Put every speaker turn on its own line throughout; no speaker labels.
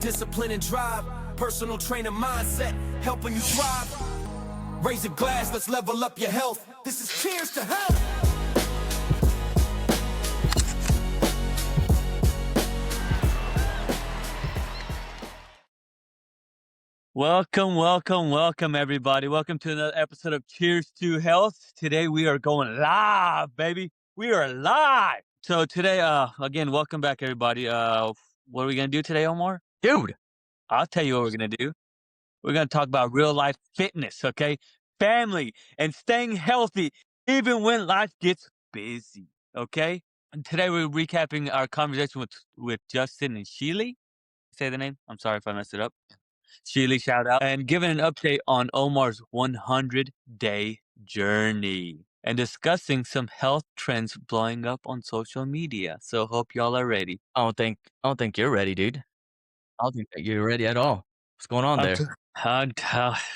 discipline and drive. Personal trainer mindset, helping you thrive. Raise a glass, let's level up your health. This is cheers to health.
Welcome, everybody. Welcome to another episode of Cheers to Health. Today we are going live, baby. We are live. So today, again, welcome back, everybody. What are we going to do today, Omar? Dude, I'll tell you what we're going to do. We're going to talk about real life fitness, okay? Family and staying healthy even when life gets busy, okay? And today we're recapping our conversation with Justin and Sheily. Say the name. I'm sorry if I messed it up. Sheily, shout out. And giving an update on Omar's 100-day journey and discussing some health trends blowing up on social media. So hope y'all are ready.
I don't think you're ready, dude. I don't think that you're ready at all. What's going on there?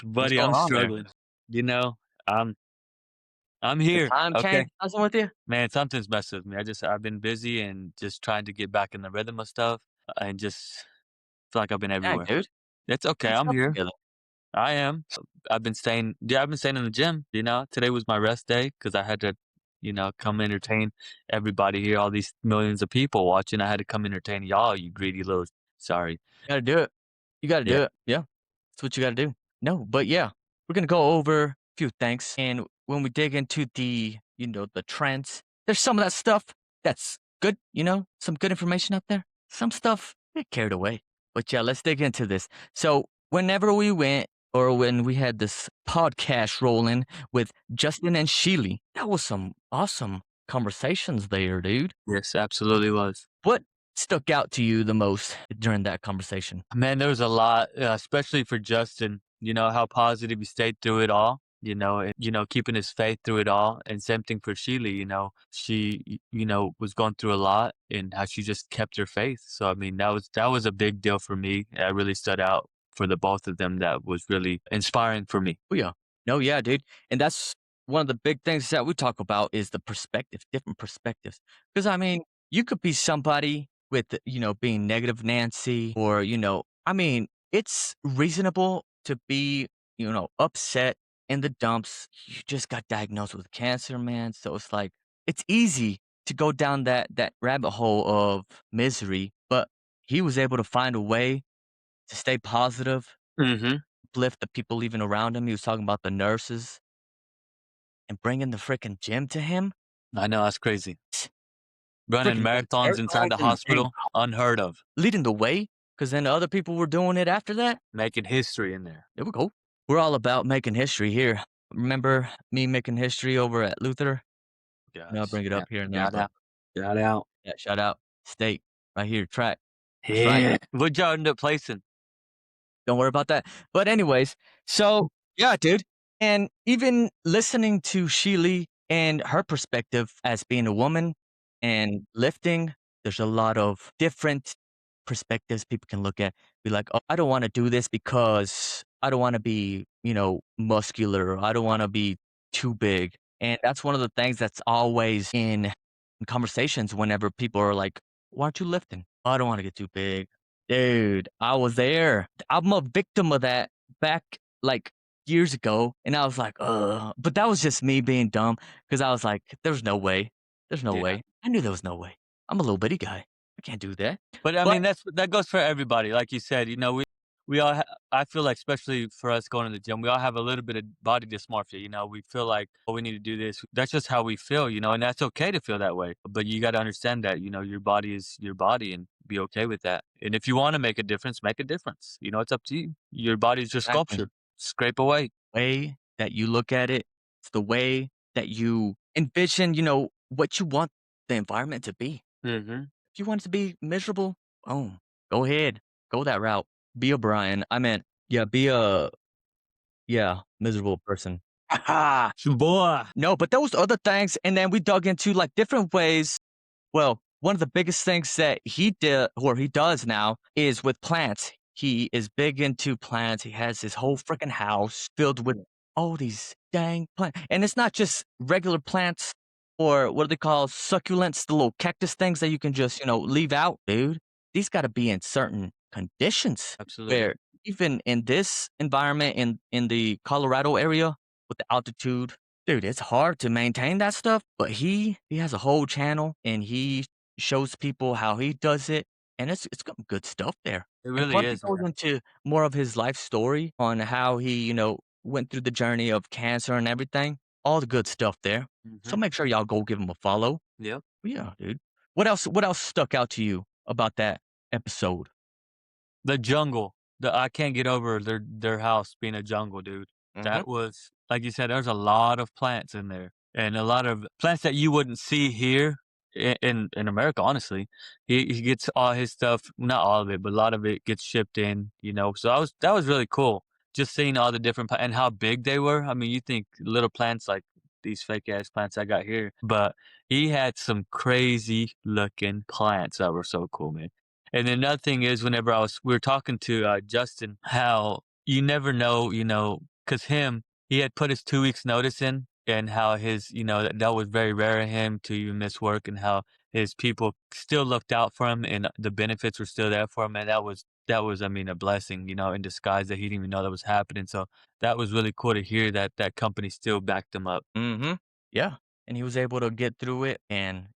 Buddy,
going
I'm
on there?
struggling. You know, I'm here.
Time
Okay,
change messing with you?
man, something's messed with me. I've been busy and just trying to get back in the rhythm of stuff, and just feel like I've been
Dang,
everywhere.
dude.
It's okay.
Get
I'm
yourself
here.
together.
I am. I've been staying in the gym, Today was my rest day because I had to, come entertain everybody here, all these millions of people watching. I had to come entertain y'all, you greedy little sorry.
You gotta do it. You gotta do
Yeah.
it. Yeah. That's what you gotta do. No, but yeah, we're gonna go over a few things. And when we dig into the trends, there's some of that stuff that's good, some good information out there. Some stuff get carried away. But yeah, let's dig into this. So whenever we went or when we had this podcast rolling with Justin and Sheily, that was some awesome conversations there, dude.
Yes, absolutely was.
What stuck out to you the most during that conversation?
Man, there was a lot, especially for Justin, how positive he stayed through it all. Keeping his faith through it all. And same thing for Sheily, she, was going through a lot and how she just kept her faith. So, I mean, that was a big deal for me. That really stood out for the both of them. That was really inspiring for me.
Oh, yeah. No, yeah, dude. And that's one of the big things that we talk about is the perspective, different perspectives. Because, I mean, you could be somebody with, being negative Nancy or, it's reasonable to be, upset in the dumps. You just got diagnosed with cancer, man. So it's like, it's easy to go down that rabbit hole of misery. But he was able to find a way to stay positive,
Mm-hmm.
uplift the people even around him. He was talking about the nurses and bringing the freaking gym to him.
I know, that's crazy. Running
Freaking
marathons inside the hospital, unheard of.
leading the way, because then other people were doing it after that.
Making history in there.
There we go. We're all about making history here. Remember me making history over at Luther? I'll bring it up here and there.
Shout out. Shout out.
Yeah, shout out. State. Right here, track.
Yeah. What'd y'all end up placing?
Don't worry about that. But anyways, so yeah, dude. And even listening to Sheily and her perspective as being a woman and lifting, there's a lot of different perspectives people can look at. Be like, oh, I don't want to do this because I don't want to be, muscular. Or I don't want to be too big. And that's one of the things that's always in conversations whenever people are like, why aren't you lifting? Oh, I don't want to get too big. Dude, I was there. I'm a victim of that back like years ago. And I was like, but that was just me being dumb because I was like, there's no way. There's no
Yeah.
way. I knew there was no way. I'm a little bitty guy. I can't do that.
But I mean, that goes for everybody. Like you said, we all, I feel like, especially for us going to the gym, we all have a little bit of body dysmorphia. We feel like, oh, we need to do this. That's just how we feel, and that's okay to feel that way. But you got to understand that, your body is your body and be okay with that. And if you want to make a difference, make a difference. It's up to you. Your body is your sculpture. Scrape away.
Way that you look at it, it's the way that you envision, what you want the environment to be.
Mm-hmm.
If you want it to be miserable, go ahead. Go that route. Be a Bryan. I meant, be a, miserable person.
Boy.
No, but those other things. And then we dug into like different ways. Well, one of the biggest things that he did, or he does now, is with plants. He is big into plants. He has his whole freaking house filled with all these dang plants. And it's not just regular plants or what do they call succulents, the little cactus things that you can just, leave out, dude. These got to be in certain conditions
Absolutely.
where even in this environment in the Colorado area with the altitude, dude, it's hard to maintain that stuff. But he has a whole channel and he shows people how he does it, and it's got good stuff there.
It
And
really
plus, he
is,
goes
man.
into more of his life story on how he, went through the journey of cancer and everything. All the good stuff there.
Hmm.
So make sure y'all go give him a follow.
Yep.
Yeah, dude. What else stuck out to you about that episode?
The jungle. I can't get over their house being a jungle, dude.
Mhm.
That was like you said, there's a lot of plants in there, and a lot of plants that you wouldn't see here in America, honestly. He gets all his stuff, not all of it, but a lot of it gets shipped in, So that was really cool. Just seeing all the different and how big they were. I mean, you think little plants like these fake ass plants I got here, but he had some crazy looking plants that were so cool, man. And then another thing is whenever we were talking to Justin, how you never know, because he had put his 2 weeks notice in, and how that was very rare of him to even miss work, and how his people still looked out for him, and the benefits were still there for him, and that was, I mean, a blessing, in disguise that he didn't even know that was happening. So that was really cool to hear that that company still backed him up.
Mhm. Yeah. And he was able to get through it and,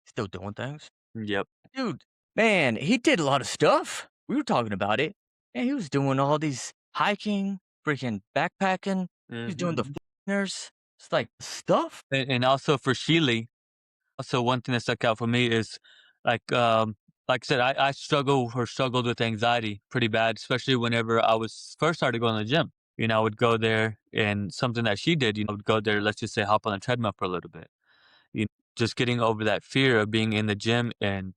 still doing things.
Yep.
Dude, man, he did a lot of stuff. We were talking about it. And he was doing all these hiking, freaking backpacking. He was doing the
Hmm.
fitness. It's like stuff.
And also for Sheely. Also, one thing that stuck out for me is like like I said, I struggled with anxiety pretty bad, especially whenever I was first started going to the gym. I would go there, and something that she did, would go there, let's just say hop on the treadmill for a little bit. You know, just getting over that fear of being in the gym and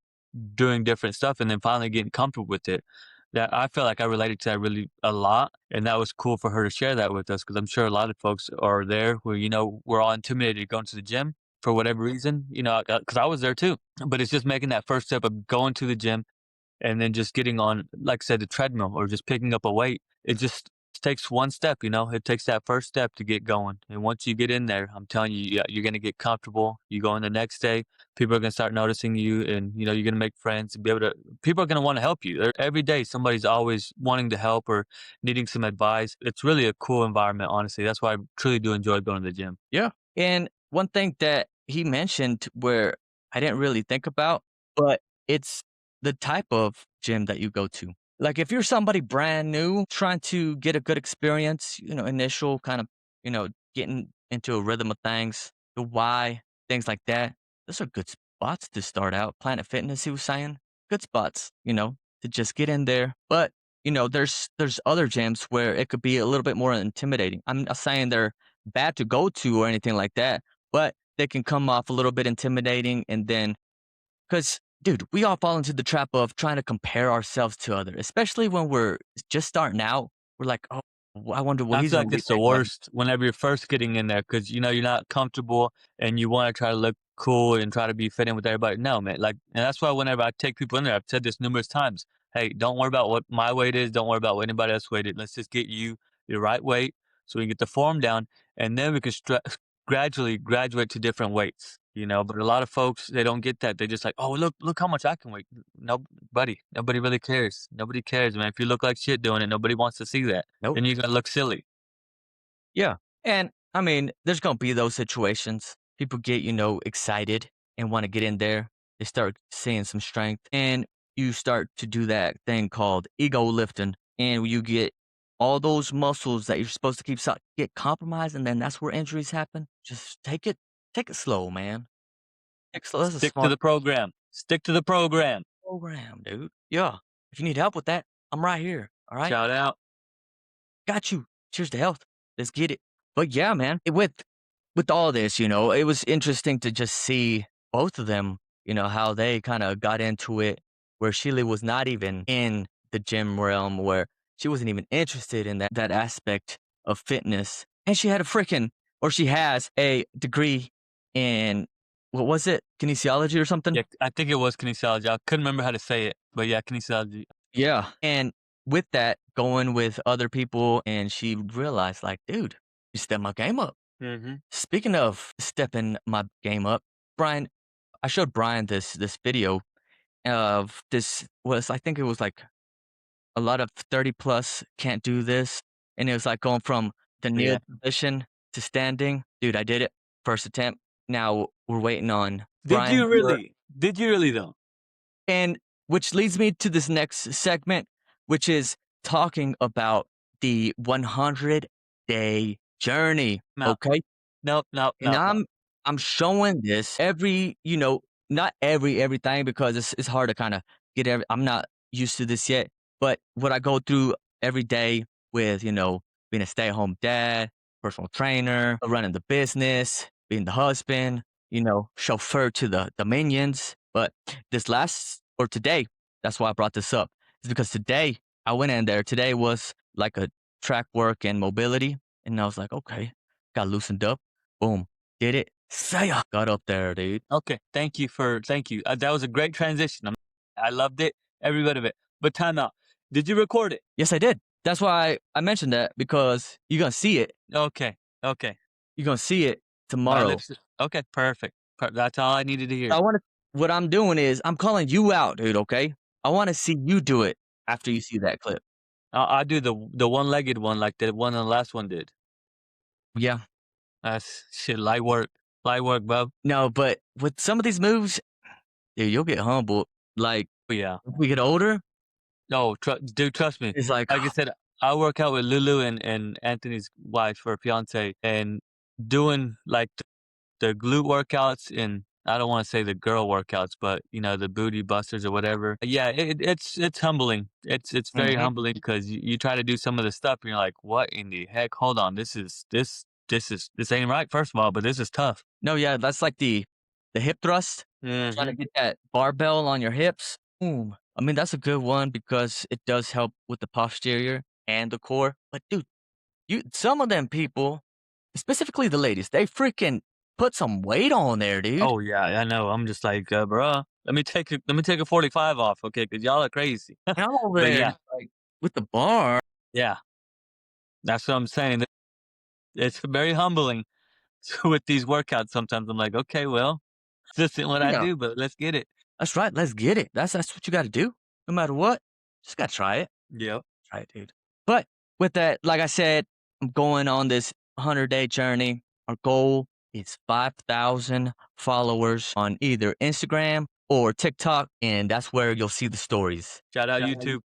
doing different stuff, and then finally getting comfortable with it. That I feel like I related to that really a lot, and that was cool for her to share that with us, because I'm sure a lot of folks are there where we're all intimidated going to the gym for whatever reason, because I was there too. But it's just making that first step of going to the gym and then just getting on, like I said, the treadmill or just picking up a weight. It just takes one step, it takes that first step to get going. And once you get in there, I'm telling you, yeah, you're going to get comfortable. You go in the next day, people are going to start noticing you, and, you're going to make friends and people are going to want to help you. Every day, somebody's always wanting to help or needing some advice. It's really a cool environment, honestly. That's why I truly do enjoy going to the gym.
Yeah. And one thing that he mentioned where I didn't really think about, but it's the type of gym that you go to. Like if you're somebody brand new trying to get a good experience, initial kind of, getting into a rhythm of things, the why, things like that. Those are good spots to start out. Planet Fitness, he was saying, good spots, to just get in there. But there's other gyms where it could be a little bit more intimidating. I'm not saying they're bad to go to or anything like that, but they can come off a little bit intimidating. And then, because, dude, we all fall into the trap of trying to compare ourselves to others, especially when we're just starting out. We're like, oh, I wonder what
I
he's
feel
going
like
to be
it's the
thinking.
worst whenever you're first getting in there, because you're not comfortable and you want to try to look cool and try to be fit in with everybody. No, man. Like, and that's why whenever I take people in there, I've said this numerous times. Hey, don't worry about what my weight is. Don't worry about what anybody else weight is. Let's just get you your right weight so we can get the form down, and then we can gradually graduate to different weights. But a lot of folks, they don't get that. They just like, oh, look how much I can weight. No, buddy, nobody really cares. Nobody cares, man. If you look like shit doing it, nobody wants to see that.
Nope.
Then you're gonna look silly.
Yeah. And I mean, there's going to be those situations. People get, excited and want to get in there. They start seeing some strength and you start to do that thing called ego lifting. And you get all those muscles that you're supposed to keep get compromised. And then that's where injuries happen. Just take it slow, man. Take it slow. That's a
Stick to
smart
the program. Stick to the program.
program, dude. Yeah. If you need help with that, I'm right here. All right.
Shout out.
Got you. Cheers to health. Let's get it. But yeah, man, with all this, it was interesting to just see both of them, how they kind of got into it, where Sheila was not even in the gym realm, where she wasn't even interested in that aspect of fitness. And she had she has a degree in, what was it? Kinesiology or something?
Yeah, I think it was kinesiology. I couldn't remember how to say it, but yeah, kinesiology.
Yeah. And with that, going with other people, and she realized, like, dude, you stepped my game up.
Mm-hmm.
Speaking of stepping my game up, Bryan, I showed Bryan this video of this was, I think it was like a lot of 30 plus can't do this. And it was like going from the kneel
Yeah.
position to standing. Dude, I did it. First attempt. Now we're waiting on
Did
Bryan.
you really? Did you really though?
And which leads me to this next segment, which is talking about the 100-day journey.
No.
Okay.
Nope, nope,
And
nope, nope.
I'm showing this every, not everything because it's hard to kind of get I'm not used to this yet, but what I go through every day with, being a stay-at-home dad, personal trainer, running the business, being the husband, chauffeur to the minions. But this last or today, that's why I brought this up. Is because today I went in there. Today was like a track work and mobility. And I was like, okay, got loosened up. Boom. Did it. Say got up there, dude.
Okay, thank you. That was a great transition. I loved it, every bit of it. But time out. Did you record it?
Yes, I did. That's why I mentioned that because you're gonna see it.
Okay, okay.
You're gonna see it
All right,
tomorrow.
okay, perfect. That's all I needed to hear.
I want to. What I'm doing is I'm calling you out, dude. Okay. I want to see you do it after you see that clip.
I'll do the one-legged one like the one the last one did.
Yeah.
That's shit, light work, bub.
No, but with some of these moves, dude, you'll get humbled. Like
Oh, yeah.
if we get older,
No, dude, trust me.
it's like,
Like I said, I work out with Lulu and Anthony's wife or fiance, and doing like the glute workouts and I don't want to say the girl workouts, but the booty busters or whatever. Yeah, it's humbling. It's very
mhm.
humbling because you try to do some of the stuff and you're like, what in the heck? Hold on, this ain't right. First of all, but this is tough.
No, yeah, that's like the hip thrust. Trying to
Hmm.
get that barbell on your hips. Boom. I mean, that's a good one because it does help with the posterior and the core. But dude, some of them people, specifically the ladies, they freaking put some weight on there, dude.
Oh yeah, I know. I'm just like, bruh, let me take a 45 off, okay? Because y'all are crazy.
And I'm over
But
there
yeah,
just like with the bar.
yeah, that's what I'm saying. It's very humbling with these workouts. Sometimes I'm like, okay, well, this isn't what I
Yeah,
do, but let's get it.
that's right. Let's get it. That's what you got to do. No matter what, just gotta try it.
Yep.
Try it, dude. But with that, like I said, I'm going on this 100-day journey. Our goal is 5,000 followers on either Instagram or TikTok, and that's where you'll see the stories.
Shout out
Shout out.
YouTube.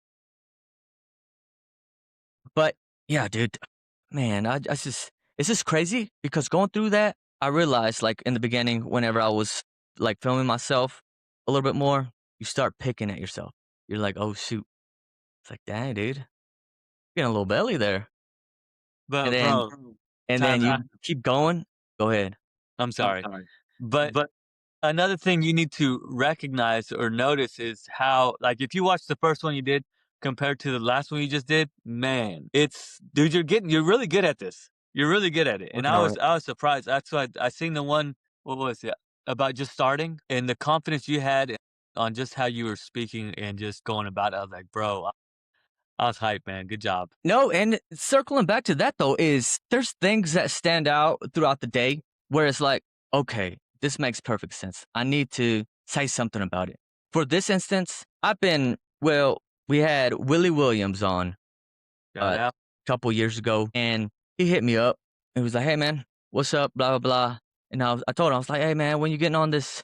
But yeah, dude, man, it's just crazy because going through that, I realized like in the beginning, whenever I was like filming myself a little bit more, you start picking at yourself. You're like, oh shoot. It's like, dang, dude, getting a little belly there. And
But
then
bro,
and then
time
you
out.
keep going. Go ahead.
I'm
I'm
sorry.
sorry.
But
But
another thing you need to recognize or notice is how, like, if you watch the first one you did compared to the last one you just did, man, dude, you're really good at this. You're really good at it. And
working
I
on
was
it.
I was surprised. That's why I seen the one, what was it, about just starting and the confidence you had on just how you were speaking and just going about it. I was like, bro, I was hyped, man. Good job.
No, and circling back to that though, is there's things that stand out throughout the day where it's like, okay, this makes perfect sense. I need to say something about it. For this instance, we had Willie Williams on
Shout
a
out.
couple years ago, and he hit me up. And he was like, "Hey man, what's up?" Blah blah blah. And I told him I was like, "Hey man, when you getting on this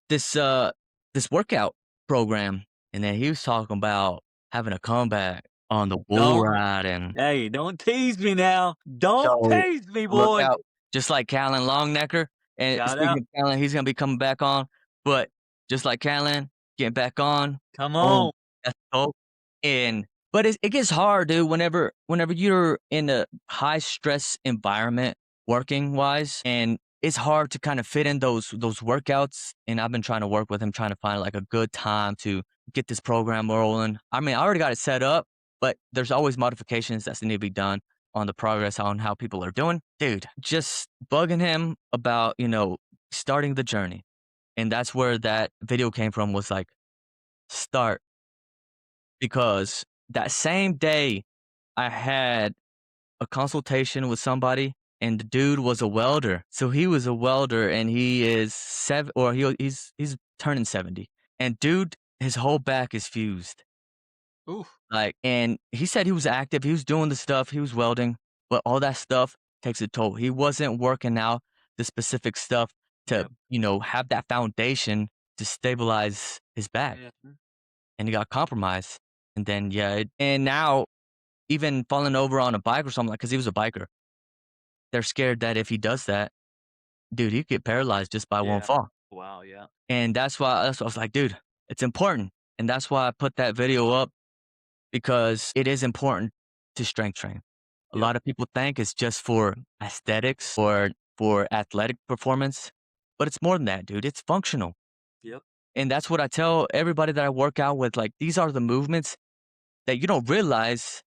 workout program?" And then he was talking about having a comeback on the bull
Don't,
ride, and
hey, don't tease me now. Don't
so
tease me,
look
boy.
out, just like Callan Longnecker. And
Shout
speaking
out.
of Callan, he's gonna be coming back on. But just like Callan, getting back on,
Come
boom,
on.
that's dope. And but it gets hard, dude. Whenever you're in a high stress environment, working wise, and it's hard to kind of fit in those workouts. And I've been trying to work with him, trying to find like a good time to get this program rolling. I mean, I already got it set up, but there's always modifications that need to be done on the progress on how people are doing. Dude, just bugging him about, starting the journey. And that's where that video came from was like, start. Because that same day I had a consultation with somebody and the dude was a welder. So he was a welder and he is he's turning 70. And dude, his whole back is fused.
Ooh.
Like, and he said he was active, he was doing the stuff, he was welding, but all that stuff takes a toll. He wasn't working out the specific stuff to,
Yep.
have that foundation to stabilize his back,
Mhm.
and he got compromised. And then, and now even falling over on a bike or something, like, because he was a biker, they're scared that if he does that, dude, he could get paralyzed just by one
Yeah.
fall.
Wow, yeah.
And that's why I was like, dude, it's important. And that's why I put that video up, because it is important to strength train. A
Yep.
lot of people think it's just for aesthetics or for athletic performance, but it's more than that, dude. It's functional.
Yep.
And that's what I tell everybody that I work out with. Like, these are the movements that you don't realize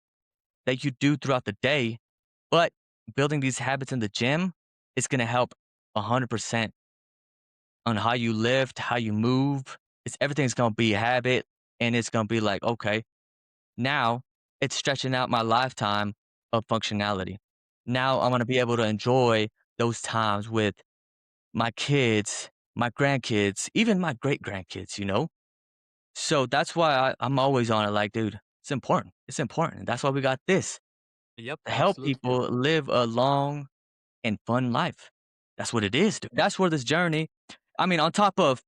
that you do throughout the day, but building these habits in the gym is going to help 100% on how you lift, how you move. Everything's going to be a habit, and it's going to be like, okay, now it's stretching out my lifetime of functionality. Now I'm gonna be able to enjoy those times with my kids, my grandkids, even my great grandkids. So that's why I'm always on it. Like, dude, it's important. It's important. That's why we got this
Yep,
to help
absolutely.
people live a long and fun life. That's what it is, dude. That's where this journey. I mean, on top of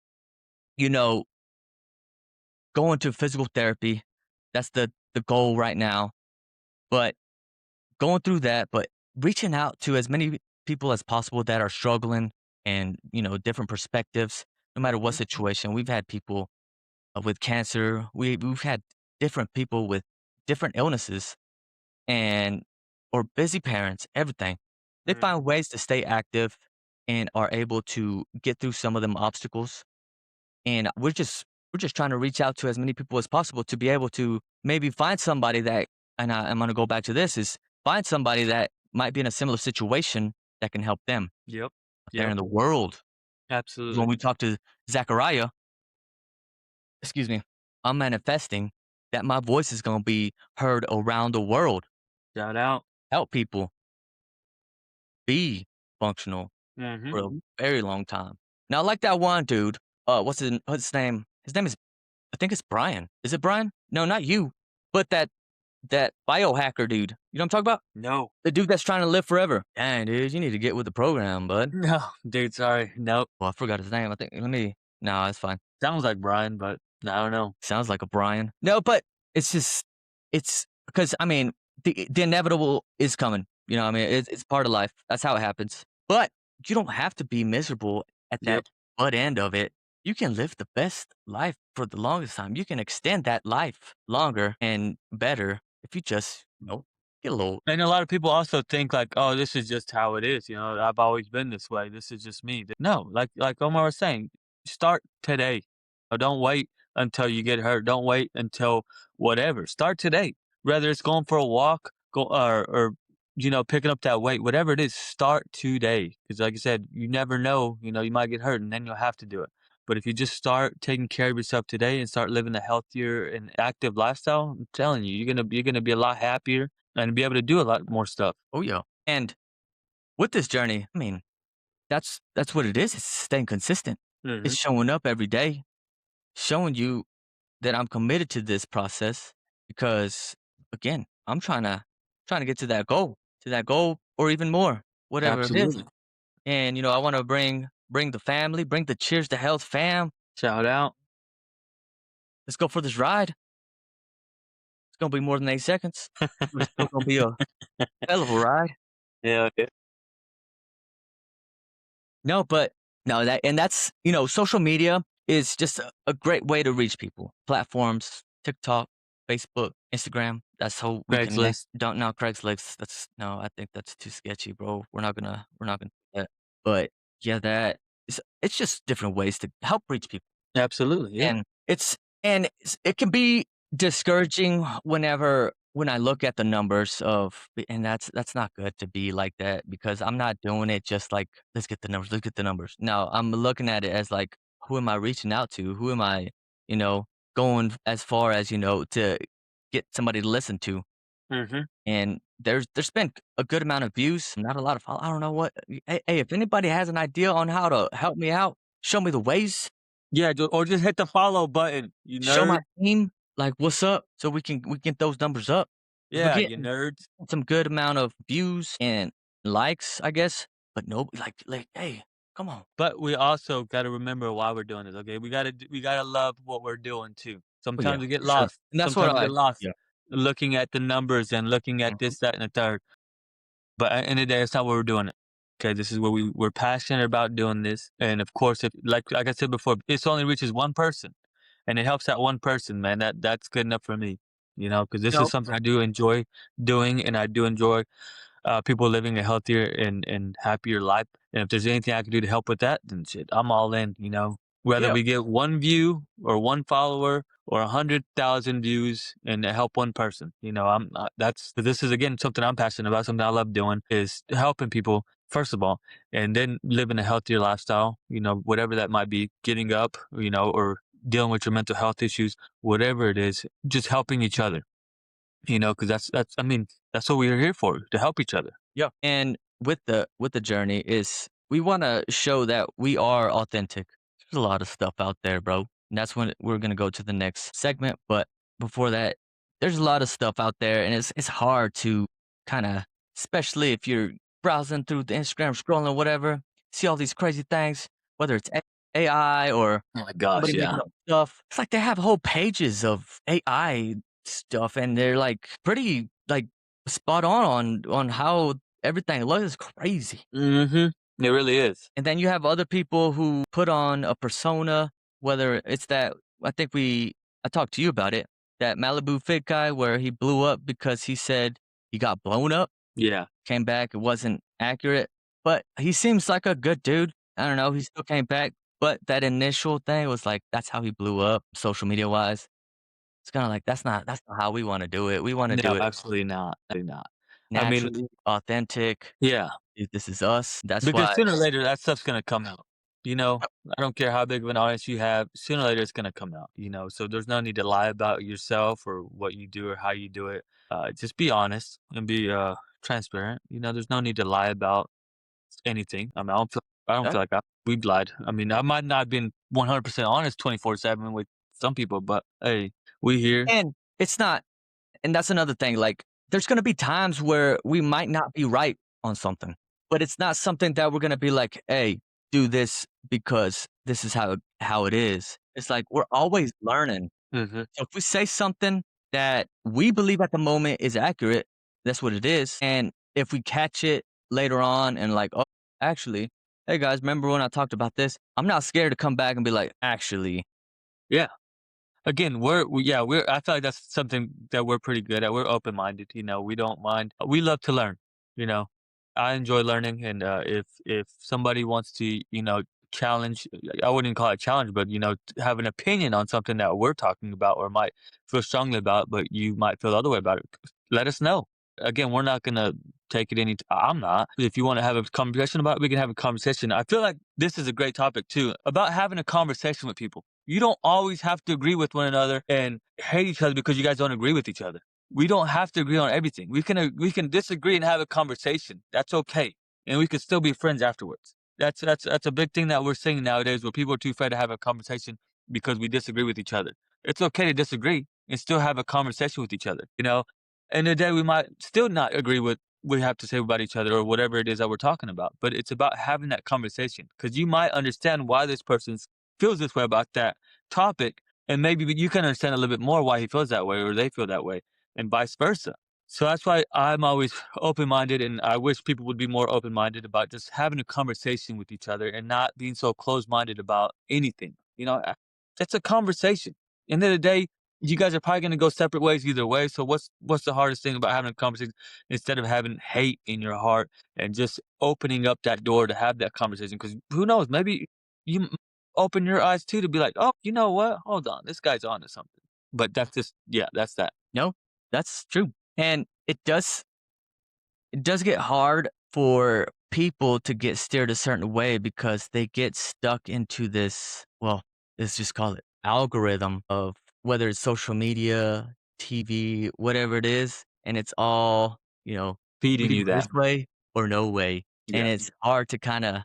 you know going to physical therapy, that's the goal right now. But going through that, but reaching out to as many people as possible that are struggling, and, different perspectives, no matter what
Mhm.
situation. We've had people with cancer. We've had different people with different illnesses, and or busy parents, everything. They find
Mhm.
ways to stay active and are able to get through some of them obstacles. And we're just trying to reach out to as many people as possible to be able to maybe find somebody that, and I'm gonna go back to this, is find somebody that might be in a similar situation that can help them
Yep.
out there
Yep.
in the world. 'Cause when
Absolutely.
we talk to Zachariah, excuse me, I'm manifesting that my voice is gonna be heard around the world,
Shout out.
help people be functional
Mhm.
for a very long time. Now, like that one dude, what's his name? His name is, I think it's Bryan. Is it Bryan? No, not you, but that biohacker dude. You know what I'm talking about?
No.
The dude that's trying to live forever. Dang, dude, you need to get with the program, bud.
No, dude, sorry. Nope.
Well, I forgot his name. No, it's fine.
Sounds like Brian, but I don't know.
Sounds like a Brian. No, but it's because, I mean, the inevitable is coming. I mean, it's part of life. That's how it happens. But you don't have to be miserable at that
Yep.
butt end of it. You can live the best life for the longest time. You can extend that life longer and better if you just, get a little.
And a lot of people also think like, "Oh, this is just how it is, I've always been this way. This is just me." No, like Omar was saying, start today. Or don't wait until you get hurt. Don't wait until whatever. Start today. Whether it's going for a walk, go or picking up that weight, whatever it is, start today. Because like I said, you never know, you might get hurt and then you'll have to do it. But if you just start taking care of yourself today and start living a healthier and active lifestyle, I'm telling you, you're gonna be a lot happier and be able to do a lot more stuff.
Oh, yeah. And with this journey, I mean, that's what it is. It's staying consistent. It's
Mhm.
showing up every day, showing you that I'm committed to this process, because, again, I'm trying to get to that goal or even more, whatever it is.
Absolutely.
And, I want to bring the family, bring the Cheers to Health fam.
Shout out.
Let's go for this ride. It's gonna be more than 8 seconds, but it's still gonna be a hell of a ride.
Yeah, yeah.
No, but no, that's, social media is just a great way to reach people. Platforms, TikTok, Facebook, Instagram. That's how we connect.
Craigslist.
Don't know Craigslist. No, I think that's too sketchy, bro. We're not gonna do that. But yeah, it's just different ways to help reach people.
Absolutely, yeah.
And it can be discouraging when I look at the numbers and that's not good to be like that, because I'm not doing it just like, "Let's get the numbers, let's get the numbers." No, I'm looking at it as like, who am I reaching out to? Who am I, you know, going as far as, to get somebody to listen to?
Mhm.
And there's been a good amount of views, not a lot of I don't know what. Hey, if anybody has an idea on how to help me out, show me the ways,
Yeah, or just hit the follow button, you
show my
nerd.
team. like, "What's up?" So we can get those numbers up. 'Cause we're
Yeah, you
getting
nerds.
some good amount of views and likes, I guess, but no, like, "Hey, come on."
But we also gotta remember why we're doing this, okay? We gotta love what we're doing too.
Oh, yeah,
Sometimes we get
for sure.
lost.
And that's what
Sometimes we get
I
lost
yeah.
looking at the numbers and looking at
Mhm.
this, that, and the third. But at the end of the day, it's not what we're doing it. Okay, this is what we're passionate about doing this. And of course, if like I said before, this only reaches one person and it helps that one person, man. That's good enough for me. Because this is
No.
something I do enjoy doing, and I do enjoy people living a healthier and happier life. And if there's anything I can do to help with that, then shit, I'm all in. Whether
Yeah.
we get one view or one follower or 100,000 views and to help one person, this is again something I'm passionate about, something I love doing is helping people first of all, and then living a healthier lifestyle, whatever that might be, getting up, or dealing with your mental health issues, whatever it is, just helping each other. Because I mean, that's what we're here for, to help each other.
Yeah. And with the journey is we wanna show that we are authentic. There's a lot of stuff out there, bro. And that's when we're gonna go to the next segment. But before that, there's a lot of stuff out there and it's hard to kinda especially if you're browsing through the Instagram, scrolling or whatever, see all these crazy things, whether it's AI or
Oh my gosh,
somebody
yeah.
making up stuff. It's like they have whole pages of AI stuff, and they're, like, pretty, like, spot on how everything looks. It's crazy.
Mhm. It really is.
And then you have other people who put on a persona, whether it's that I think I talked to you about it, that Malibu Fit guy where he blew up because he said he got blown up,
Yeah.
came back, it wasn't accurate, but he seems like a good dude. I don't know, he still came back, but that initial thing was like, that's how he blew up social media wise. It's kinda like, that's not how we wanna do it. We wanna
No,
do it
absolutely not. Absolutely not. I mean,
naturally, authentic.
yeah,
This is us. That's
because
why
sooner or later that stuff's gonna come out. I don't care how big of an audience you have, sooner or later it's gonna come out. So there's no need to lie about yourself or what you do or how you do it. Just be honest and be transparent. There's no need to lie about anything. I mean, I don't feel like we've lied. I mean, I might not have been 100% honest 24/7 with some people, but hey, we here.
and it's not and that's another thing, like, there's gonna be times where we might not be right on something, but it's not something that we're gonna be like, "Hey, do this because this is how it is." It's like we're always learning.
Mhm.
So if we say something that we believe at the moment is accurate, that's what it is, and if we catch it later on and like, "Oh, actually, hey guys, remember when I talked about this?" I'm not scared to come back and be like, "Actually."
Yeah. Again, yeah, I feel like that's something that we're pretty good at. We're open-minded, we don't mind. We love to learn, you know. I enjoy learning, and if somebody wants to, challenge, I wouldn't call it challenge, but have an opinion on something that we're talking about or might feel strongly about, but you might feel the other way about it. Let us know. Again, we're not gonna take it I'm not. If you want to have a conversation about it, we can have a conversation. I feel like this is a great topic too, about having a conversation with people. You don't always have to agree with one another and hate each other because you guys don't agree with each other. We don't have to agree on everything. We can disagree and have a conversation. That's okay, and we can still be friends afterwards. That's a big thing that we're seeing nowadays, where people are too afraid to have a conversation because we disagree with each other. It's okay to disagree and still have a conversation with each other. And the day we might still not agree with what we have to say about each other or whatever it is that we're talking about, but it's about having that conversation because you might understand why this person feels this way about that topic, and maybe you can understand a little bit more why he feels that way or they feel that way, and vice versa. So that's why I'm always open minded, and I wish people would be more open minded about just having a conversation with each other and not being so close minded about anything. That's a conversation. End of the day, you guys are probably going to go separate ways either way. So what's the hardest thing about having a conversation instead of having hate in your heart and just opening up that door to have that conversation? Because who knows, maybe you open your eyes too to be like, oh, you know what? Hold on, this guy's on to something. But that's just, yeah, that's that.
No, that's true. And it does get hard for people to get steered a certain way because they get stuck into this, well, let's just call it algorithm of whether it's social media, TV, whatever it is, and it's all,
Feeding
be
you
this
that.
way or no way. And
Yeah.
it's hard to kind of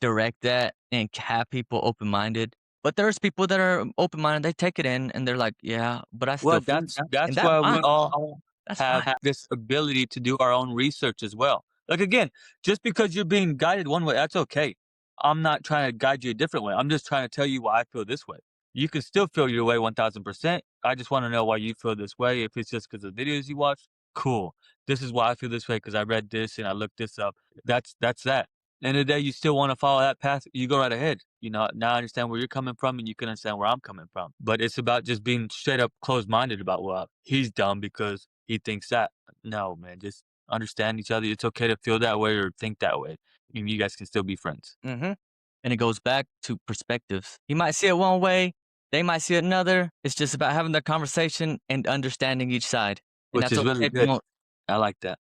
direct that and have people open minded. But there's people that are open-minded, they take it in and they're like, "Yeah, but I
Well,
still feel that," and
that's
that's
why we
fine.
all
That's
have
fine.
this ability to do our own research as well. Like again, just because you're being guided one way, that's okay. I'm not trying to guide you a different way. I'm just trying to tell you why I feel this way. You can still feel your way 1000%. I just want to know why you feel this way. If it's just because of videos you watch, cool. This is why I feel this way because I read this and I looked this up. That's that. End of the day, you still want to follow that path, you go right ahead. You know, now I understand where you're coming from and you can understand where I'm coming from. But it's about just being straight up closed minded about, well, he's dumb because he thinks that. No, man, just understand each other. It's okay to feel that way or think that way. And you guys can still be friends,
Mhm. And it goes back to perspectives. You might see it one way, they might see it another. It's just about having the conversation and understanding each side. And
which
that's
is
okay
really good. I like that.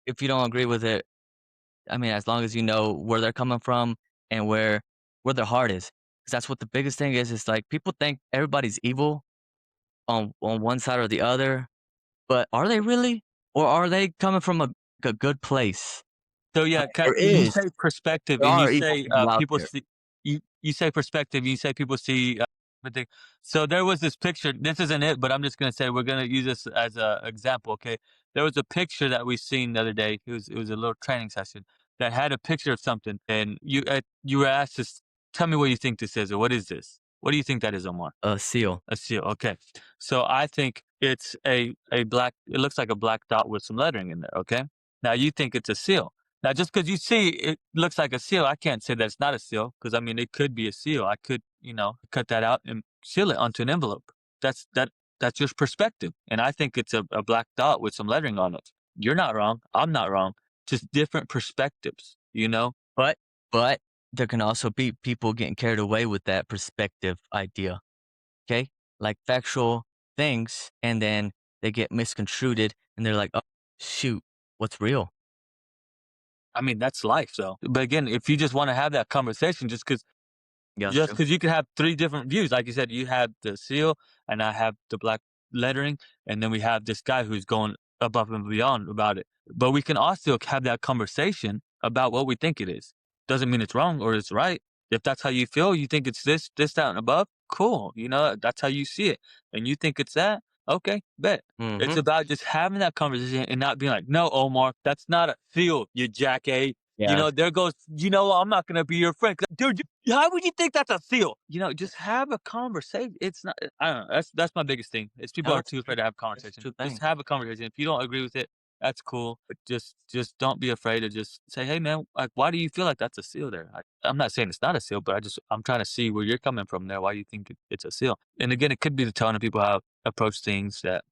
if you don't agree with it. I mean, as long as you know where they're coming from and where their heart is. 'Cause that's what the biggest thing is like people think everybody's evil on one side or the other, but are they really? Or are they coming from a good place?
So yeah,
There
you
is.
say perspective,
There
and you
are evil
say
people out
people
there.
see you say perspective. You say people see. Everything. So there was this picture. This isn't it, but I'm just gonna say we're gonna use this as a example. Okay, there was a picture that we seen the other day. It was a little training session that had a picture of something, and you were asked to tell me what you think this is or what is this? What do you think that is, Omar?
A seal.
A seal. Okay, so I think it's a black. It looks like a black dot with some lettering in there. Okay, now you think it's a seal. Now, just because you see it looks like a seal, I can't say that it's not a seal because I mean it could be a seal. I could, cut that out and seal it onto an envelope. That's that. That's your perspective, and I think it's a black dot with some lettering on it. You're not wrong. I'm not wrong. Just different perspectives. You know.
But but there can also be people getting carried away with that perspective idea, okay? Like factual things, and then they get misconstrued, and they're like, "Oh, shoot, what's real?"
I mean that's life, though. But again, if you just want to have that conversation,
That's
just
true.
because you could have 3 different views, like you said, you have the seal, and I have the black lettering, and then we have this guy who's going above and beyond about it. But we can also have that conversation about what we think it is. Doesn't mean it's wrong or it's right. If that's how you feel, you think it's this, that, and above, cool. That's how you see it. And you think it's that, okay, bet. It's
Mhm.
about just having that conversation and not being like, no, Omar, that's not a seal, you jack A.
Yeah.
There goes, I'm not gonna be your friend. Dude, how would you think that's a seal? Just have a conversation. It's not. I don't know. That's my biggest thing. Is people
No,
are
it's
too afraid to have a
it's a
conversation.
true
Just
thing.
have a conversation. If you don't agree with it, that's cool. But just don't be afraid to just say, hey man, like why do you feel like that's a seal there? I'm not saying it's not a seal, but I'm trying to see where you're coming from there. Why you think it's a seal? And again, it could be the tone of people how approach things that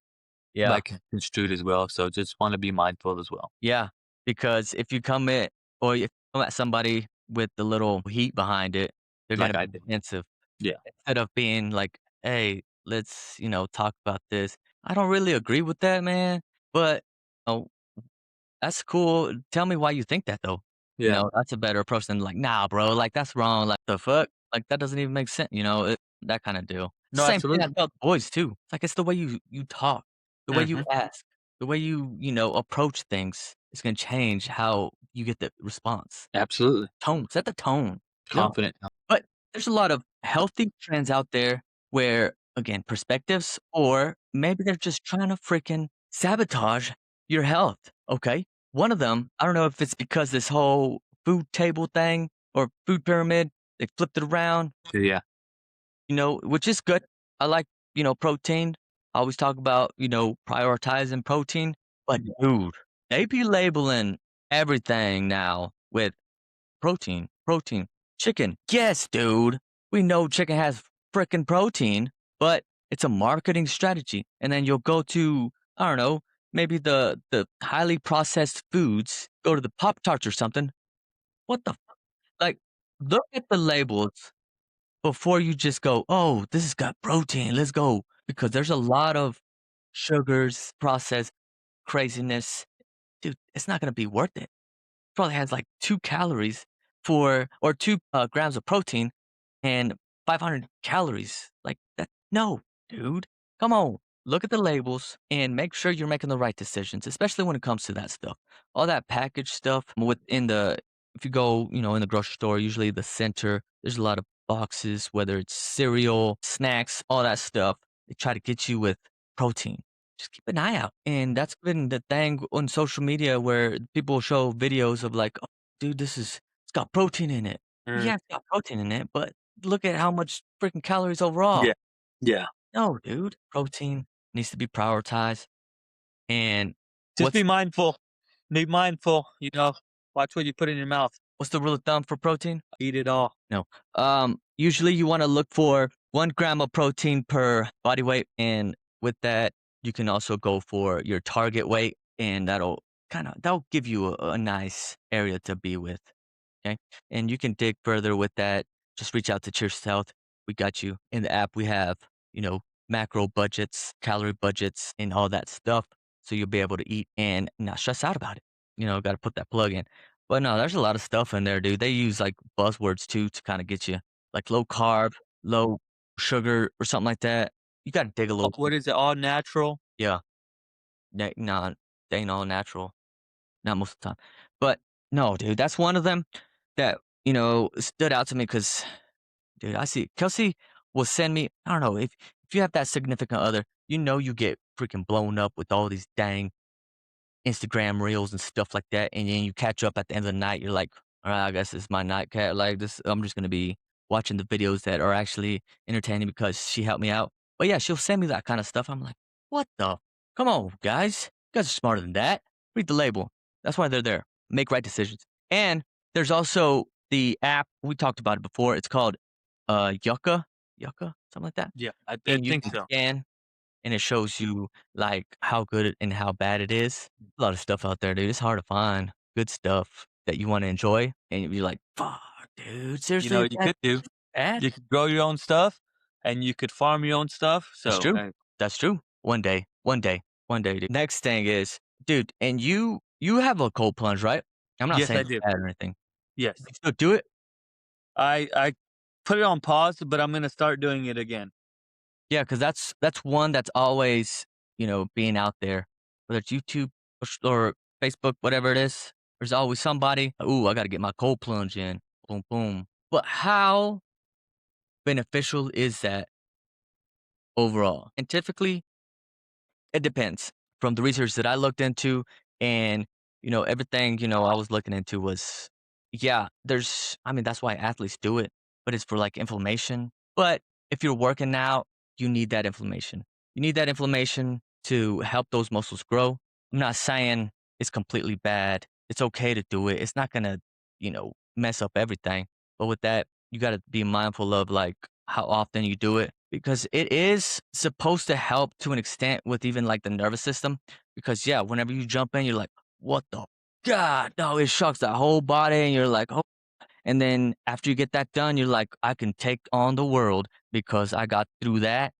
Yeah.
like construed as well. So just want to be mindful as well.
Yeah, because if you come in or if you come at somebody with the little heat behind it, they're
Like
gonna
I
be
did.
defensive
Yeah.
instead of being like, "Hey, let's, talk about this. I don't really agree with that, man, but, oh, that's cool. Tell me why you think that though."
Yeah.
That's a better approach than like, "Nah, bro, like that's wrong. Like the fuck? Like that doesn't even make sense." That kind of deal.
No,
Same thing I
absolutely.
tell the boys too. It's like it's the way you talk, the way you
Hmm.
ask, the way you approach things is gonna change how you get the response.
Absolutely.
Tone, set the tone. Yeah.
Confident.
But there's a lot of healthy trends out there where, again, perspectives, or maybe they're just trying to freaking sabotage your health. Okay. One of them, I don't know if it's because this whole food table thing or food pyramid, they flipped it around,
Yeah.
which is good. I like, protein. I always talk about, prioritizing protein. But dude, they be labeling everything now with protein, protein. Chicken. Yes, dude. We know chicken has frickin' protein, but it's a marketing strategy. And then you'll go to, I don't know, maybe the highly processed foods, go to the Pop Tarts or something. What the like, look at the labels before you just go, "Oh, this has got protein. Let's go." Because there's a lot of sugars, processed craziness. Dude, it's not gonna be worth it. Probably has like 2 calories for or 2, grams of protein and 500 calories. Like that no, dude. Come on. Look at the labels and make sure you're making the right decisions, especially when it comes to that stuff. All that packaged stuff within the if you go, in the grocery store, usually the center, there's a lot of boxes, whether it's cereal, snacks, all that stuff. They try to get you with protein. Just keep an eye out. And that's been the thing on social media where people show videos of like, oh, dude, it's got protein in it. Yeah,
Mm,
it's got protein in it, but look at how much freaking calories overall.
yeah, yeah.
No, dude, protein needs to be prioritized. And
Just be
what's
mindful. Be mindful. Watch what you put in your mouth.
what's the rule of thumb for protein?
Eat it all.
No. Usually you want to look for 1 gram of protein per body weight. And with that, you can also go for your target weight and that'll give you a nice area to be with. Okay. And you can dig further with that. Just reach out to Cheers to Health. We got you. In the app, we have, you know, macro budgets, calorie budgets, and all that stuff. So you'll be able to eat and not stress out about it. Got to put that plug in. But no, there's a lot of stuff in there, dude. They use like buzzwords too to kind of get you like low carb, low sugar, or something like that. You got to dig a little
What
deep.
is it? All natural?
Yeah. Nah, they ain't all natural. Not most of the time. But no, dude, that's one of them that, stood out to me because, dude, I see Kelsey will send me, I don't know, if you have that significant other, you get freaking blown up with all these dang Instagram reels and stuff like that, and then you catch up at the end of the night, you're like, "All right, I guess it's my night cat, like, this I'm just gonna be watching the videos that are actually entertaining because she helped me out." But yeah, she'll send me that kinda stuff, I'm like, "What the come on, guys. You guys are smarter than that. Read the label." That's why they're there. Make right decisions. And there's also the app, we talked about it before, it's called, Yucca, something like that,
Yeah, I
and you
think
can
so.
scan and it shows you, like, how good and how bad it is. A lot of stuff out there, dude. It's hard to find good stuff that you wanna enjoy, and you're like, "Fuck, dude,
You
seriously,
know
it's
what you
that
could do?
bad?"
You could grow your own stuff, and you could farm your own stuff,
That's
so,
true. That's true. One day, dude. Next thing is, dude, and you have a cold plunge, right? I'm not
yes,
saying
I
it's
do.
bad or anything.
Yes.
You still do it?
I put it on pause, but I'm gonna start doing it again.
Yeah, because that's one that's always, being out there, whether it's YouTube or Facebook, whatever it is. There's always somebody, "Ooh, I gotta get my cold plunge in." Boom, boom. But how beneficial is that overall? And typically, it depends. From the research that I looked into and, everything, I was looking into was, yeah, that's why athletes do it, but it's for like inflammation. But if you're working out, you need that inflammation. You need that inflammation to help those muscles grow. I'm not saying it's completely bad. It's okay to do it. It's not going to, mess up everything. But with that, you got to be mindful of like how often you do it because it is supposed to help to an extent with even like the nervous system. Because yeah, whenever you jump in, you're like, what the God? No, it shocks the whole body, and you're like, oh. And then after you get that done, you're like, I can take on the world because I got through that.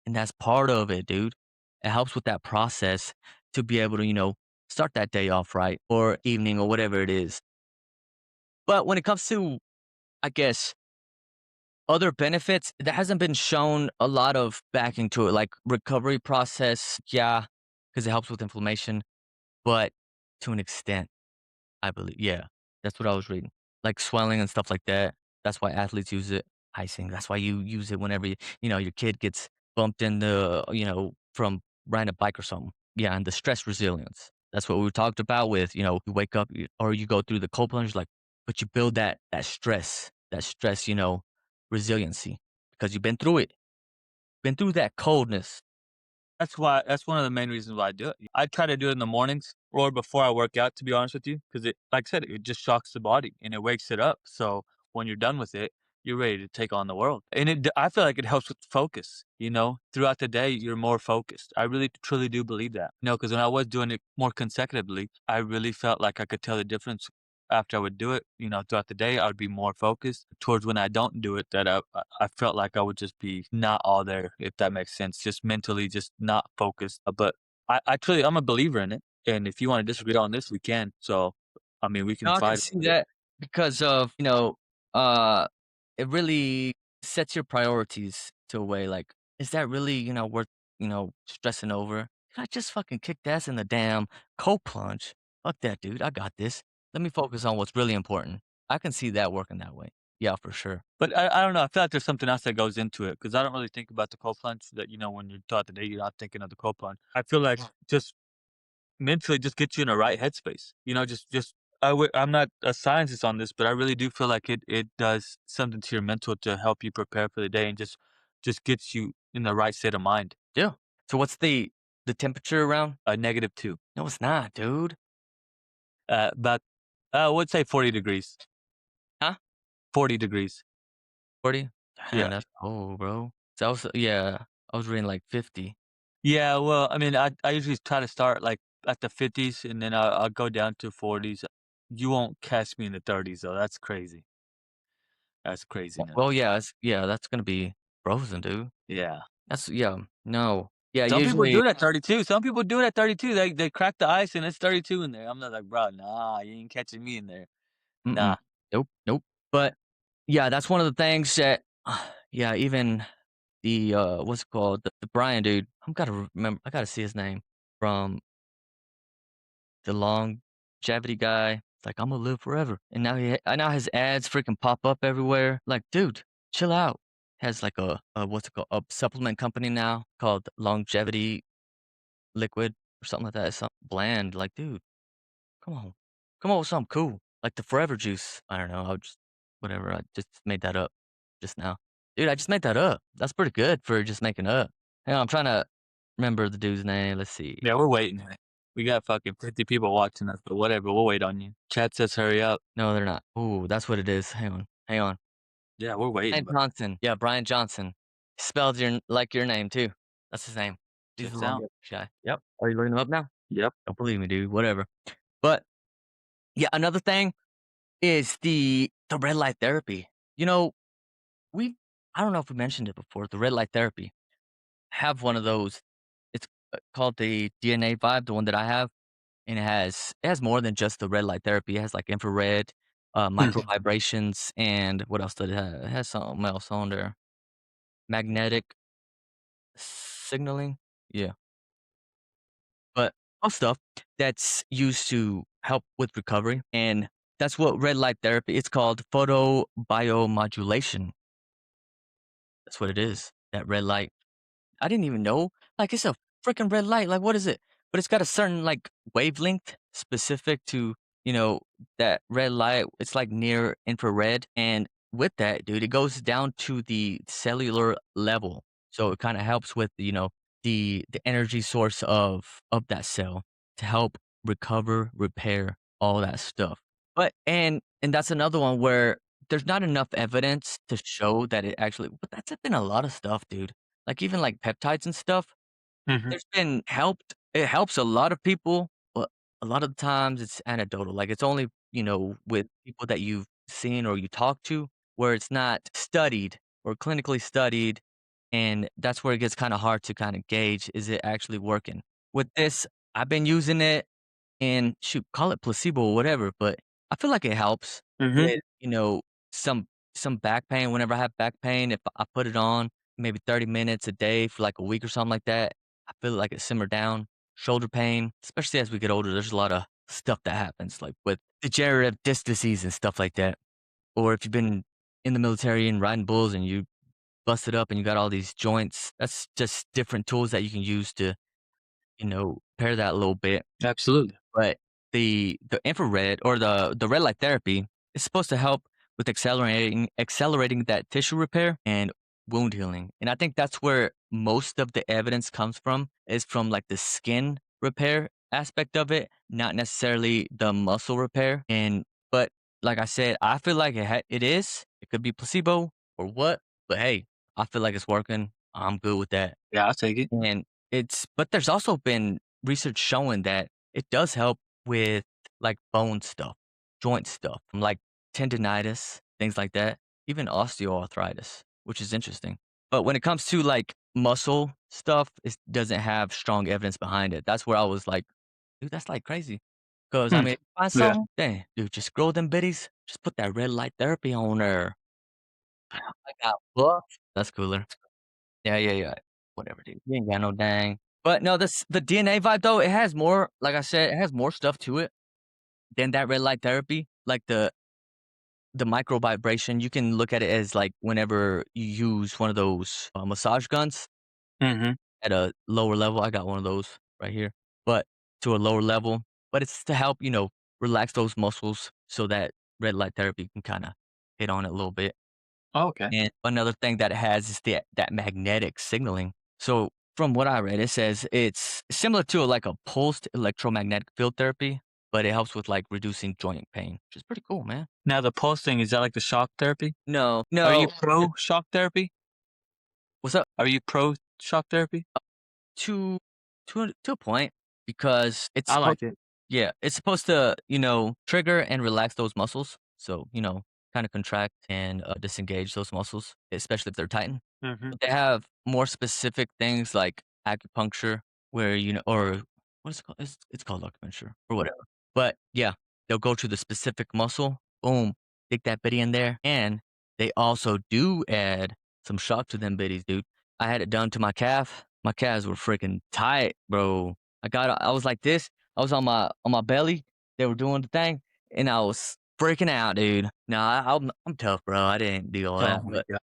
And that's part of it, dude. It helps with that process to be able to, start that day off right or evening or whatever it is. But when it comes to, I guess, other benefits, there hasn't been shown a lot of backing to it, like recovery process, yeah, because it helps with inflammation, but to an extent, I believe. Yeah, that's what I was reading. Like swelling and stuff like that. That's why athletes use it. Icing. That's why you use it whenever your kid gets bumped into, from riding a bike or something. Yeah, and the stress resilience. That's what we talked about with, you wake up or you go through the cold plunge, like, but you build that stress, resiliency because you've been through that coldness.
That's one of the main reasons why I do it. I try to do it in the mornings or before I work out, to be honest with you, because it, like I said, it just shocks the body and it wakes it up. So when you're done with it, you're ready to take on the world. And I feel like it helps with focus. Throughout the day, you're more focused. I really truly do believe that. Because when I was doing it more consecutively, I really felt like I could tell the difference after I would do it, throughout the day, I would be more focused. Towards when I don't do it, that I felt like I would just be not all there, if that makes sense. Just mentally, just not focused. But I'm a believer in it. And if you want to disagree on this, we can. So, I mean, we can
Now I can
fight
see
about it.
that because of, uh, it really sets your priorities to a way like, is that really, worth, stressing over? I just fucking kicked ass in the damn cold plunge. Fuck that, dude. I got this. Let me focus on what's really important. I can see that working that way. Yeah, for sure.
But I don't know, I feel like there's something else that goes into it because I don't really think about the cold plunge that, when you're throughout the day, you're not thinking of the cold plunge. I feel like just mentally just get you in the right headspace. Just I'm not a scientist on this, but I really do feel like it does something to your mental to help you prepare for the day and just gets you in the right state of mind.
Yeah. So what's the temperature around?
A -2.
No, it's not, dude.
About I would say 40 degrees.
Huh?
40 degrees.
40?
Yeah.
Damn, that's cold, bro. So I was reading like 50.
Yeah, well, I mean, I usually try to start like at the 50s and then I'll go down to 40s. You won't catch me in the 30s though. That's crazy. That's craziness.
Well, yeah, that's gonna be frozen, dude.
Yeah.
No. Yeah,
Some people do
usually
it at 32. Some people do it at 32. They crack the ice and it's 32 in there. I'm not like, bro, nah, you ain't catching me in there.
mm-mm.
Nah.
Nope, nope. But, yeah, that's one of the things that yeah, even the, what's it called? The Bryan dude, I gotta see his name, from the longevity guy. It's like, "Imma live forever," and now his ads freaking pop up everywhere. Like, dude, chill out. Has like a what's it called? A supplement company now called Longevity Liquid or something like that. It's something bland. Like, dude, come on. Come on with something cool. Like the Forever Juice. I don't know. I'll just whatever. I just made that up just now. Dude, I just made that up. That's pretty good for just making up. Hang on, I'm trying to remember the dude's name. Let's see.
Yeah, we're waiting. We got fucking 50 people watching us, but whatever. We'll wait on you. Chat says hurry up.
No, they're not. Ooh, that's what it is. Hang on. Hang on.
Yeah, we're waiting,
Bryan
but
Johnson. Yeah, Bryan Johnson. Spelled your name too. That's his name. He's the
checks out.
longest guy. Yep. Are you looking him up now?
Yep.
Don't believe me, dude. Whatever. But yeah, another thing is the red light therapy. You know, we I don't know if we mentioned it before. The red light therapy. Have one of those. It's called the DNA vibe, the one that I have, and it has more than just the red light therapy. It has like infrared, micro
Mhm.
vibrations, and what else did it have? It has something else on there. Magnetic signaling. Yeah, but all stuff that's used to help with recovery, and that's what red light therapy. It's called photobiomodulation. That's what it is. That red light. I didn't even know. Like, it's a freaking red light. Like, what is it? But it's got a certain, like, wavelength specific to, you know, that red light. It's like near infrared. And with that, dude, it goes down to the cellular level. So it kind of helps with, the energy source of that cell to help recover, repair, all that stuff. But that's another one where there's not enough evidence to show that it actually, but that's been a lot of stuff, dude. Like, even, like, peptides and stuff,
Mhm.
there's been helped it helps a lot of people, but a lot of the times it's anecdotal, like, it's only, with people that you've seen or you talk to, where it's not studied or clinically studied, and that's where it gets kinda hard to kinda gauge, is it actually working? With this, I've been using it and shoot, call it placebo or whatever, but I feel like it helps
Mhm.
with, some back pain. Whenever I have back pain, if I put it on maybe 30 minutes a day for like a week or something like that, I feel like it simmer down. Shoulder pain, especially as we get older, there's a lot of stuff that happens, like with degenerative disc disease and stuff like that. Or if you've been in the military and riding bulls and you busted up and you got all these joints, that's just different tools that you can use to, pair that a little bit.
Absolutely.
But the infrared or the red light therapy is supposed to help with accelerating that tissue repair and wound healing. And I think that's where most of the evidence comes from, is from like the skin repair aspect of it, not necessarily the muscle repair. But like I said, I feel like it is. It could be placebo or what, but hey, I feel like it's working. I'm good with that.
Yeah, I'll take it.
And but there's also been research showing that it does help with like bone stuff, joint stuff, like tendinitis, things like that, even osteoarthritis, which is interesting. But when it comes to like muscle stuff, it doesn't have strong evidence behind it. That's where I was like, dude, that's like crazy. Cause I
Hmm.
mean, find
Yeah.
something, dang, dude, just grow them bitties, just put that red light therapy on there. I got buff. That's cooler. Yeah, yeah, yeah. Whatever, dude. You ain't got no dang. But no, this the DNA vibe though, it has more, like I said, it has more stuff to it than that red light therapy. Like the micro vibration, you can look at it as like whenever you use one of those massage guns
Mm-hmm.
at a lower level. I got one of those right here, but to a lower level. But it's to help, relax those muscles so that red light therapy can kind of hit on it a little bit.
Oh, okay.
And another thing that it has is that magnetic signaling. So from what I read, it says it's similar to like a pulsed electromagnetic field therapy, but it helps with like reducing joint pain, which is pretty cool, man.
Now the pulsing, is that like the shock therapy?
No,
Are you
no.
pro shock therapy?
What's up?
Are you pro shock therapy?
To to a point because it's
I
supposed
like it.
yeah, it's supposed to, trigger and relax those muscles. So, kind of contract and disengage those muscles, especially if they're tightened.
Mm-hmm.
But they have more specific things like acupuncture, where or what is it called? It's called acupuncture or whatever. But yeah, they'll go to the specific muscle. Boom, stick that bitty in there, and they also do add some shock to them bitties, dude. I had it done to my calf. My calves were freaking tight, bro. I was like this. I was on my belly. They were doing the thing, and I was freaking out, dude. Nah, I'm tough, bro. I didn't do all
Oh
that,
my
but
god.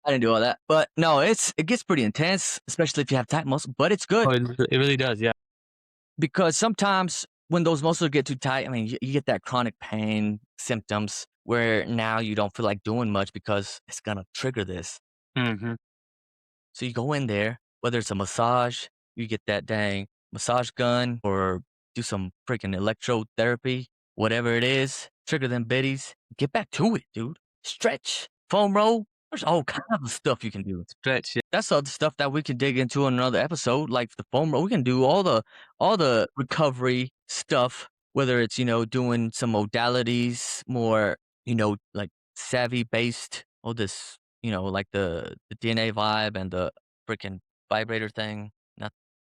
I didn't do all that. But no, it gets pretty intense, especially if you have tight muscle. But it's
Oh,
good
it really does. Yeah.
because sometimes when those muscles get too tight, I mean, you get that chronic pain symptoms where now you don't feel like doing much because it's gonna trigger this.
Mm-hmm.
So you go in there, whether it's a massage, you get that dang massage gun or do some freaking electrotherapy, whatever it is, trigger them biddies, get back to it, dude. Stretch, foam roll. There's all kinds of stuff you can do.
Stretch. Yeah.
That's all the stuff that we can dig into in another episode, like the foam roll. We can do all the recovery stuff, whether it's, doing some modalities, more, like savvy based, all this, like the DNA vibe and the freaking vibrator thing.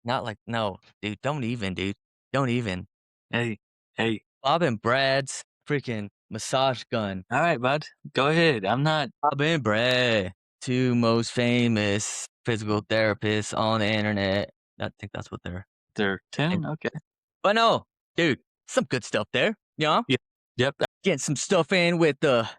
Not like no, dude, don't even, dude. Don't even.
Hey. Hey.
Bob and Brad's freaking massage gun.
All right, bud. Go ahead. I'm not.
Bob and Brad, two most famous physical therapists on the internet. I think that's what they're
They're
named.
10. Okay.
But no, dude, some good stuff there. Yeah,
Yeah. Yep.
getting some stuff in with the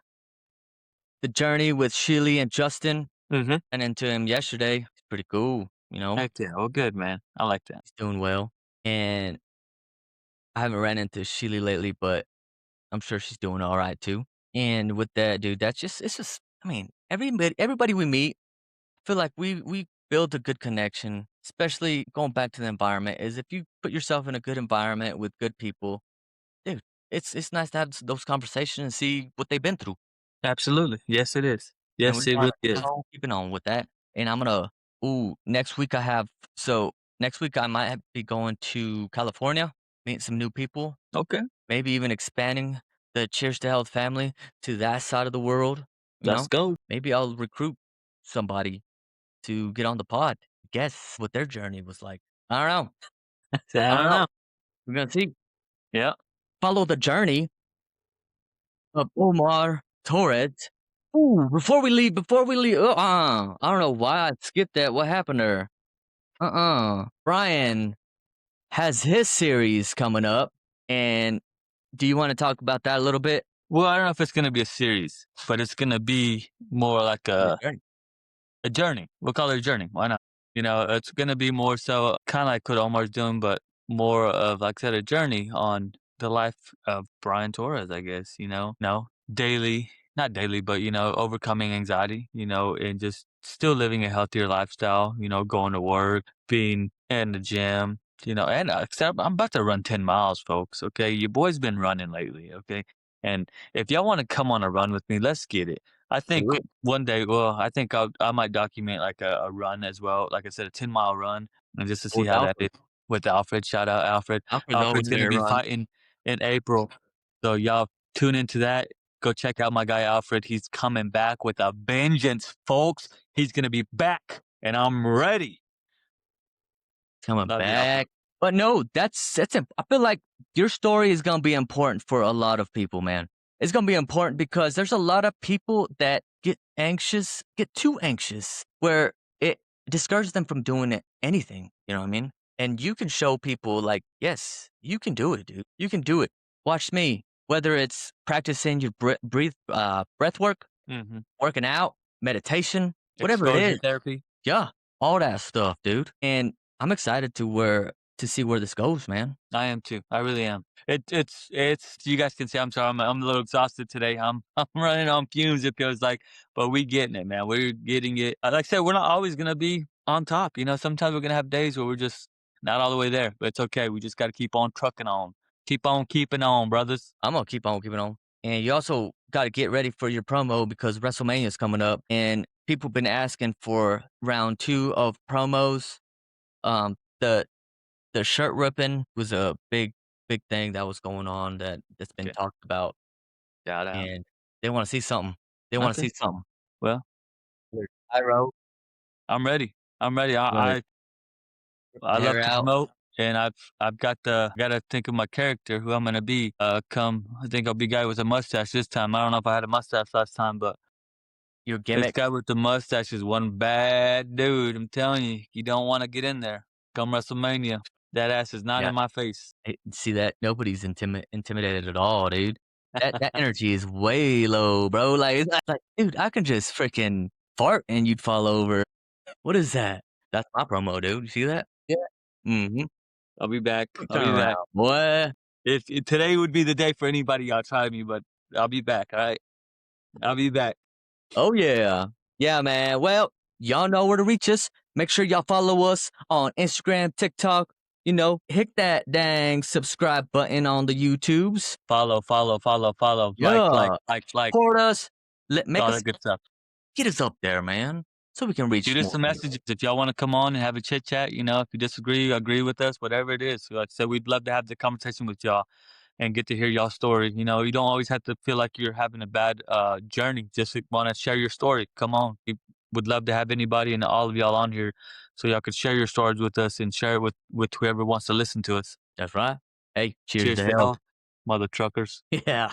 journey with Sheily and Justin.
Mm-hmm.
And into him yesterday. It's pretty cool.
Heck yeah. Well, good, man. I like that.
He's doing well. And I haven't ran into Sheily lately, but I'm sure she's doing all right too. And with that, dude, it's just I mean, everybody we meet, I feel like we build a good connection, especially going back to the environment, is if you put yourself in a good environment with good people, dude, it's nice to have those conversations and see what they've been through.
Absolutely. Yes, it is.
And we're
Yes, it
gonna
really is.
keep it on with that. And I'm gonna next week next week I might be going to California, meeting some new people,
Okay.
maybe even expanding the Cheers to Health family to that side of the world.
Let's go.
Maybe I'll recruit somebody to get on the pod. Guess what their journey was like. I don't know.
I
I don't
don't
know.
know.
We're gonna see.
Yeah.
Follow the journey of Omar Torres. Ooh, before we leave, I don't know why I skipped that. What happened there? Bryan has his series coming up, and do you want to talk about that a little bit?
Well, I don't know if it's gonna be a series, but it's gonna be more like
Okay.
a journey. We'll call it a journey. Why not? It's gonna be more so kind of like what Omar's doing, but more of, like I said, a journey on the life of Bryan Torres, I guess. No, daily, not daily, but overcoming anxiety. And just still living a healthier lifestyle. Going to work, being in the gym. And except I'm about to run 10 miles, folks. Okay, your boy's been running lately. Okay, and if y'all want to come on a run with me, let's get it. I think
Do it.
one day, well, I think I might document like a run as well. Like I said, a 10-mile run, and just to see
With
how that is
Alfred.
with Alfred. Shout out Alfred.
Alfred's
Alfred's
always
gonna
there
be
run.
fighting in April, so y'all tune into that. Go check out my guy Alfred. He's coming back with a vengeance, folks. He's gonna be back, and I'm ready.
Coming
Love y'all.
back. But no, I feel like your story is gonna be important for a lot of people, man. It's gonna be important because there's a lot of people that get too anxious, where it discourages them from doing anything. You know what I mean? And you can show people like, yes, you can do it, dude. You can do it. Watch me. whether it's practicing your breath work,
Mm-hmm.
working out, meditation, whatever it
Exposure
is.
therapy.
Yeah, all that stuff, dude. And I'm excited to see where this goes, man.
I am too. I really am. It's. You guys can see. I'm sorry. I'm a little exhausted today. I'm running on fumes. It feels like, but we getting it, man. We're getting it. Like I said, we're not always gonna be on top. You know, sometimes we're gonna have days where we're just not all the way there. But it's okay. We just got to keep on trucking on. Keep on keeping on, brothers.
I'm gonna keep on keeping on. And you also got to get ready for your promo because WrestleMania is coming up, and people been asking for round 2 of promos. The shirt ripping was a big thing that was going on that's been
Okay.
talked about,
Shout out.
and they want to see something. They want to
Okay.
see something.
Well,
Pyro,
I'm ready. I'm ready.
you want to
I love
hair
to
out.
promote, and I've got gotta think of my character, who I'm gonna be. Come, I think I'll be guy with a mustache this time. I don't know if I had a mustache last time, but
Your
this
gimmick.
guy with the mustache is one bad dude. I'm telling you, you don't want to get in there. Come WrestleMania, that ass is not
Yeah,
in my face.
see that? Nobody's intimidated at all, dude. That energy is way low, bro. Like it's like, dude, I can just freaking fart and you'd fall over. What is that? That's my promo, dude. You see that? Yeah. Mhm.
I'll be back. I'll
Turn
be
around,
back.
boy.
If today would be the day for anybody outside of me, but I'll be back. All right, I'll be back.
Oh yeah. Yeah, man. Well, y'all know where to reach us. Make sure y'all follow us on Instagram, TikTok. You know, hit that dang subscribe button on the YouTubes.
Follow, follow, follow, follow.
Yeah.
Like.
Support us. Make
All
us
that good stuff.
get us up there, man. So we can reach
Shoot us
more
some
people.
messages if y'all want to come on and have a chit chat. You know, if you disagree, agree with us, whatever it is. Like I said, we'd love to have the conversation with y'all and get to hear y'all story. You know, you don't always have to feel like you're having a bad journey. Just want to share your story. Come on. We would love to have anybody and all of y'all on here so y'all could share your stories with us and share it with whoever wants to listen to us.
That's right. Hey, cheers
Cheers
to
to
health.
health, mother truckers.
Yeah.